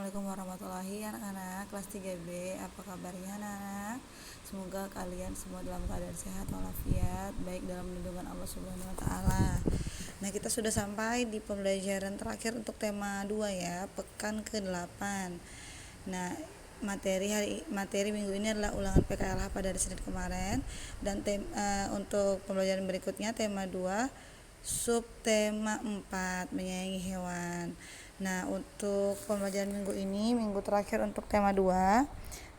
Assalamualaikum warahmatullahi anak-anak kelas 3B. Apa kabarnya anak-anak? Semoga kalian semua dalam keadaan sehat walafiat, baik dalam lindungan Allah Subhanahu wa taala. Nah, kita sudah sampai di pembelajaran terakhir untuk tema 2 ya, pekan ke-8. Nah, materi minggu ini adalah ulangan PKLH pada hari Senin kemarin, dan untuk pembelajaran berikutnya tema 2 subtema 4 menyayangi hewan. Nah, untuk pembelajaran minggu ini, minggu terakhir untuk tema 2,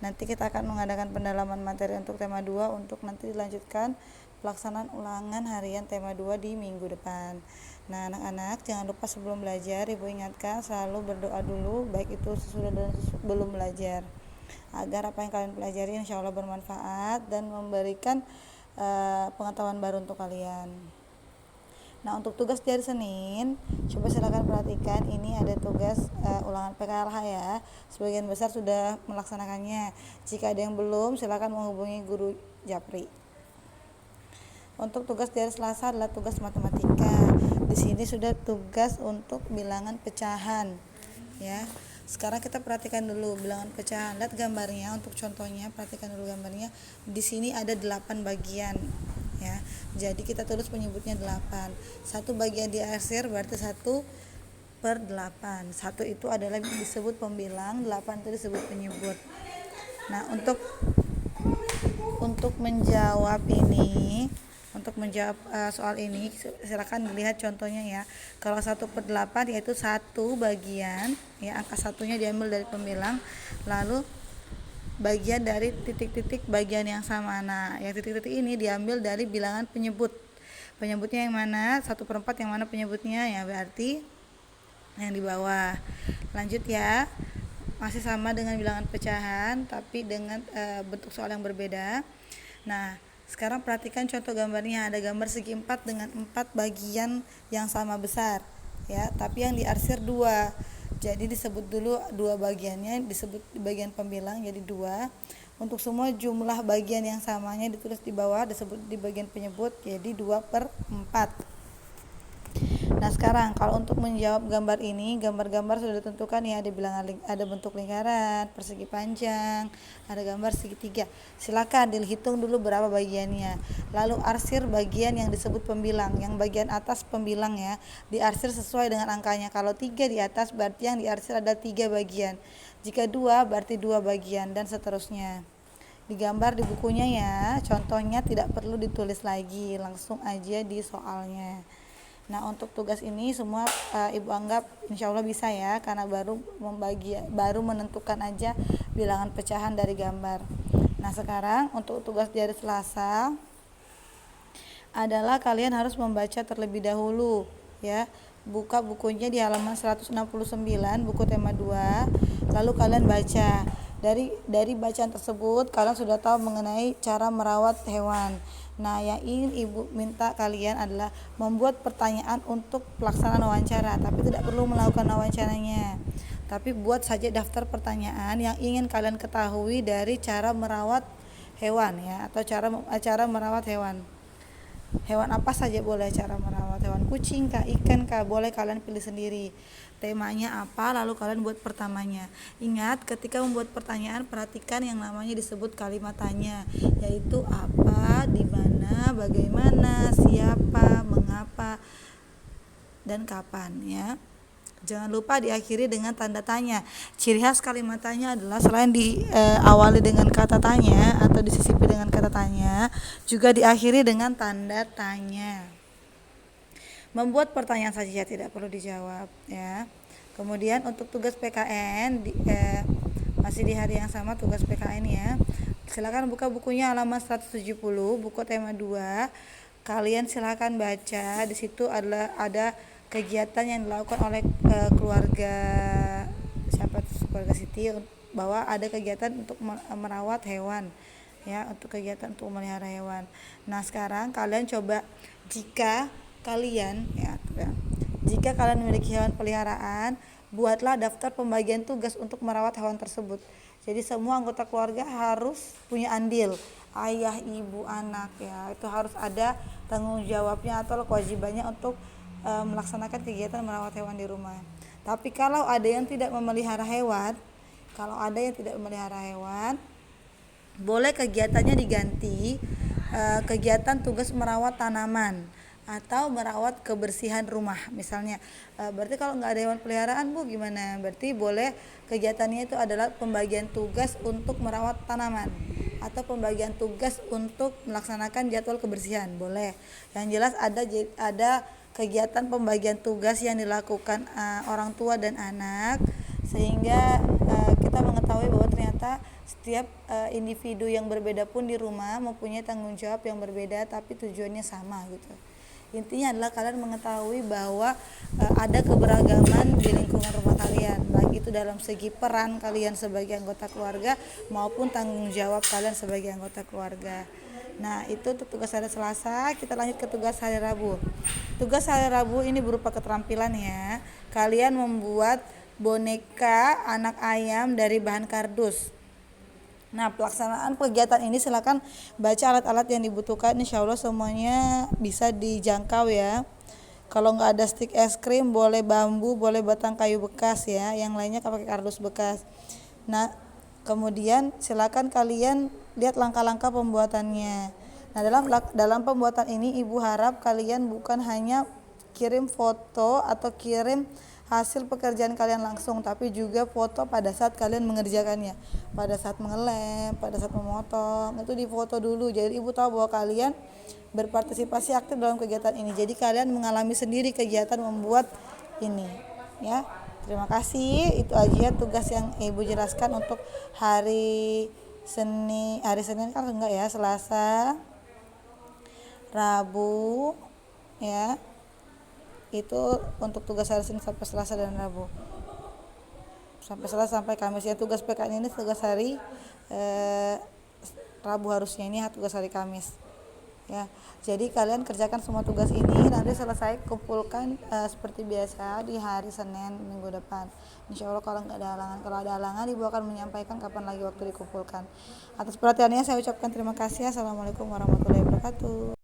nanti kita akan mengadakan pendalaman materi untuk tema 2 untuk nanti dilanjutkan pelaksanaan ulangan harian tema 2 di minggu depan. Nah, anak-anak jangan lupa sebelum belajar Ibu ingatkan selalu berdoa dulu, baik itu sesudah dan sebelum belajar, agar apa yang kalian pelajari insya Allah bermanfaat dan memberikan pengetahuan baru untuk kalian. Nah, untuk tugas di hari Senin, coba silakan perhatikan, ini ada tugas ulangan PKLH ya. Sebagian besar sudah melaksanakannya. Jika ada yang belum, silakan menghubungi guru Japri. Untuk tugas di hari Selasa adalah tugas matematika. Di sini sudah tugas untuk bilangan pecahan ya. Sekarang kita perhatikan dulu bilangan pecahan. Lihat gambarnya, untuk contohnya perhatikan dulu gambarnya. Di sini ada 8 bagian ya. Jadi kita tulis penyebutnya 8. Satu bagian diarsir berarti 1/8. 1 itu adalah disebut pembilang, 8 itu disebut penyebut. Nah, untuk menjawab ini, soal ini silakan dilihat contohnya ya. Kalau 1/8 yaitu 1 bagian ya, angka satunya diambil dari pembilang, lalu bagian dari titik-titik bagian yang sama. Nah, yang titik-titik ini diambil dari bilangan penyebut. Penyebutnya yang mana? 1/4 yang mana penyebutnya ya, berarti yang di bawah. Lanjut ya, masih sama dengan bilangan pecahan tapi dengan bentuk soal yang berbeda. Nah, sekarang perhatikan contoh gambarnya. Ada gambar segi 4 dengan 4 bagian yang sama besar ya, tapi yang diarsir 2. Jadi disebut dulu 2 bagiannya, disebut di bagian pembilang jadi 2. Untuk semua jumlah bagian yang samanya ditulis di bawah, disebut di bagian penyebut jadi 2/4. Nah, sekarang kalau untuk menjawab gambar ini, gambar-gambar sudah ditentukan ya, ada bentuk lingkaran, persegi panjang, ada gambar segitiga. Silakan dihitung dulu berapa bagiannya. Lalu arsir bagian yang disebut pembilang, yang bagian atas pembilang ya, diarsir sesuai dengan angkanya. Kalau 3 di atas berarti yang diarsir ada 3 bagian. Jika 2 berarti 2 bagian dan seterusnya. Digambar di bukunya ya. Contohnya tidak perlu ditulis lagi, langsung aja di soalnya. Nah, untuk tugas ini semua Ibu anggap insya Allah bisa ya, karena baru menentukan aja bilangan pecahan dari gambar. Nah, sekarang untuk tugas di hari Selasa adalah kalian harus membaca terlebih dahulu ya. Buka bukunya di halaman 169, buku tema 2, lalu kalian baca. Dari bacaan tersebut kalian sudah tahu mengenai cara merawat hewan. Nah, yang ingin Ibu minta kalian adalah membuat pertanyaan untuk pelaksanaan wawancara, tapi tidak perlu melakukan wawancaranya. Tapi buat saja daftar pertanyaan yang ingin kalian ketahui dari cara merawat hewan ya, atau cara merawat hewan. Hewan apa saja boleh cara merawat hewan, kucing kah, ikan kah, boleh kalian pilih sendiri. Temanya apa, lalu kalian buat pertamanya. Ingat, ketika membuat pertanyaan perhatikan yang namanya disebut kalimat tanya, yaitu apa, di mana, bagaimana, siapa, mengapa, dan kapan ya. Jangan lupa diakhiri dengan tanda tanya. Ciri khas kalimat tanya adalah selain diawali dengan kata tanya atau disisipi dengan kata tanya, juga diakhiri dengan tanda tanya. Membuat pertanyaan saja, tidak perlu dijawab ya. Kemudian untuk tugas PKN masih di hari yang sama tugas PKN ya. Silakan buka bukunya halaman 170, buku tema 2. Kalian silakan baca. Di situ ada kegiatan yang dilakukan oleh keluarga Siti, bahwa ada kegiatan untuk merawat hewan ya, untuk kegiatan untuk memelihara hewan. Nah, sekarang kalian coba, jika kalian memiliki hewan peliharaan, buatlah daftar pembagian tugas untuk merawat hewan tersebut. Jadi semua anggota keluarga harus punya andil, ayah, ibu, anak ya, itu harus ada tanggung jawabnya atau kewajibannya untuk melaksanakan kegiatan merawat hewan di rumah. Tapi kalau ada yang tidak memelihara hewan, boleh kegiatannya diganti kegiatan tugas merawat tanaman atau merawat kebersihan rumah misalnya. Berarti kalau nggak ada hewan peliharaan Bu gimana? Berarti boleh kegiatannya itu adalah pembagian tugas untuk merawat tanaman atau pembagian tugas untuk melaksanakan jadwal kebersihan, boleh. Yang jelas ada kegiatan pembagian tugas yang dilakukan orang tua dan anak, sehingga kita mengetahui bahwa ternyata setiap individu yang berbeda pun di rumah mempunyai tanggung jawab yang berbeda tapi tujuannya sama gitu. Intinya adalah kalian mengetahui bahwa ada keberagaman di lingkungan rumah kalian, baik itu dalam segi peran kalian sebagai anggota keluarga maupun tanggung jawab kalian sebagai anggota keluarga. Nah, itu untuk tugas hari Selasa. Kita lanjut ke tugas hari Rabu. Tugas hari Rabu ini berupa keterampilan ya. Kalian membuat boneka anak ayam dari bahan kardus. Nah, pelaksanaan kegiatan ini silakan baca alat-alat yang dibutuhkan. Insya Allah semuanya bisa dijangkau ya. Kalau nggak ada stik es krim, boleh bambu, boleh batang kayu bekas ya. Yang lainnya pakai kardus bekas. Nah, kemudian silakan kalian lihat langkah-langkah pembuatannya. Nah, dalam pembuatan ini Ibu harap kalian bukan hanya kirim foto atau kirim hasil pekerjaan kalian langsung, tapi juga foto pada saat kalian mengerjakannya, pada saat mengelem, pada saat memotong, itu difoto dulu. Jadi Ibu tahu bahwa kalian berpartisipasi aktif dalam kegiatan ini. Jadi kalian mengalami sendiri kegiatan membuat ini, ya. Terima kasih. Itu aja tugas yang Ibu jelaskan untuk hari Senin kan enggak ya, Selasa, Rabu, ya. Itu untuk tugas hari Senin sampai Selasa dan Rabu. Sampai Selasa sampai Kamis ya. Tugas PKN ini tugas hari Rabu harusnya, ini tugas hari Kamis. Ya. Jadi kalian kerjakan semua tugas ini, nanti selesai kumpulkan seperti biasa di hari Senin minggu depan. Insya Allah kalau nggak ada halangan. Kalau ada halangan Ibu akan menyampaikan kapan lagi waktu dikumpulkan. Atas perhatiannya saya ucapkan terima kasih. Assalamualaikum warahmatullahi wabarakatuh.